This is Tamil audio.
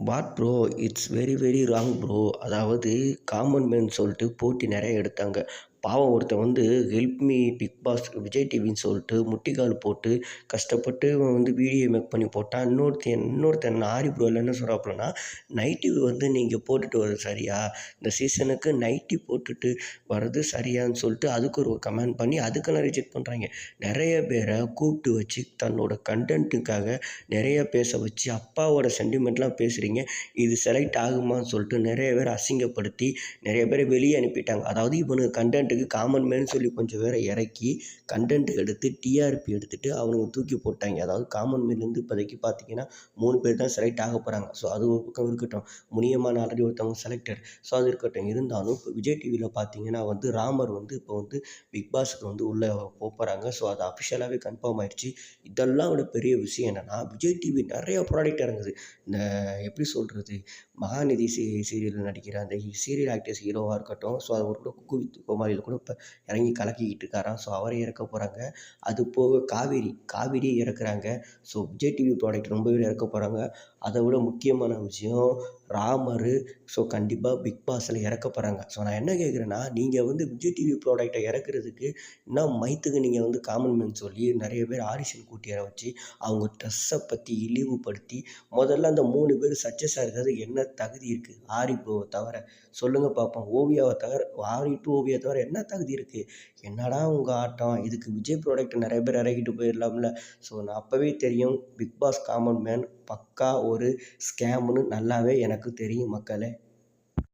What bro? It's very very wrong bro. அதாவது காமன் மேன் சொல்லிட்டு போட்டி நிறைய எடுத்தாங்க. பாவம் ஒருத்தன் வந்து help me Bigg Boss Vijay டிவின்னு சொல்லிட்டு முட்டிக்கால் போட்டு கஷ்டப்பட்டு இவன் வந்து வீடியோ மேக் பண்ணி போட்டான். இன்னொருத்தன் ஆரி ப்ரோ என்ன சொல்கிறாப்புலன்னா, நைட்டி வந்து நீங்கள் போட்டுட்டு வர்றது சரியா? இந்த சீசனுக்கு நைட்டி போட்டுட்டு வர்றது சரியான்னு சொல்லிட்டு அதுக்கு ஒரு கமெண்ட் பண்ணி அதுக்கெல்லாம் ரிஜெக்ட் பண்ணுறாங்க. நிறைய பேரை கூப்பிட்டு வச்சு தன்னோட கண்டென்ட்டுக்காக நிறைய பேச வச்சு அப்பாவோட சென்டிமெண்ட்லாம் பேசுகிறீங்க. இது செலக்ட் ஆகுமான்னு சொல்லிட்டு நிறைய பேர் அசிங்கப்படுத்தி நிறைய பேரை வெளியே அனுப்பிட்டாங்க. அதாவது இவனுக்கு கண்டென்ட்டுக்கு காமன் மேன் சொல்லி கொஞ்சம் பேரை இறக்கி கண்டென்ட் எடுத்து டிஆர்பி எடுத்துட்டு அவனுங்க தூக்கி போட்டாங்க. அதாவது காமன் மேன்லேருந்து இப்போதைக்கு பார்த்தீங்கன்னா 3 பேர் தான் செலக்ட் ஆக போகிறாங்க. ஸோ அது ஒரு பக்கம் இருக்கட்டும். முனியம்மான் ஆல்ரெடி ஒருத்தவங்க செலக்டட். ஸோ அது இருக்கட்டும். இருந்தாலும் இப்போ விஜய் டிவியில் பார்த்தீங்கன்னா வந்து ராமர் வந்து இப்போ வந்து பிக் பாஸுக்கு வந்து உள்ளே போகிறாங்க. ஸோ அது அஃபிஷியலாகவே கன்ஃபார்ம் ஆயிடுச்சு. இதெல்லாம் விட பெரிய விஷயம் என்னென்னா, விஜய் டிவி நிறைய ப்ராடக்ட் இறங்குது. இந்த எப்படி சொல்கிறது, மகாநதி சீரியலில் நடிக்கிற அந்த சீரியல் ஆக்டர்ஸ் ஹீரோவாக இருக்கட்டும். ஸோ அவர் கூட குக்கு வித் கோமாளியில் கூட இப்போ இறங்கி கலக்கிக்கிட்டு இருக்காராம். ஸோ அவரை இறக்க போகிறாங்க. அது போக காவேரியை இறக்குறாங்க. ஸோ விஜய் டிவி ப்ராடக்ட் ரொம்பவே இறக்க போகிறாங்க. அதை விட முக்கியமான விஷயம் ராமர். ஸோ கண்டிப்பாக பிக் பாஸில் இறக்க போகிறாங்க. ஸோ நான் என்ன கேட்குறேன்னா, நீங்கள் வந்து விஜய் டிவி ப்ராடக்டை இறக்குறதுக்கு இன்னும் மைத்துக்கு நீங்கள் வந்து காமன் மேன் சொல்லி நிறைய பேர் ஆடிஷன் கூட்டி வர வச்சு அவங்க ட்ரெஸ்ஸை பற்றி இழிவுபடுத்தி முதல்ல அந்த 3 பேர் சக்ஸஸாக இருக்கிறது என்ன தகுதி இருக்குது? ஆரி ப்ரோவை தவிர சொல்லுங்கள் பார்ப்போம். ஓவியாவை தவிர ஆரி டூ ஓவியா தவிர என்ன தகுதி இருக்குது? என்னடா உங்கள் ஆட்டம்? இதுக்கு விஜய் ப்ராடக்ட் நிறைய பேர் இறக்கிட்டு போயிடலாம்ல. ஸோ நான் அப்போவே தெரியும் பிக் பாஸ் காமன் மேன் பக்கா ஒரு ஸ்கேம்னு நல்லாவே எனக்கு தெரியும் மக்களே.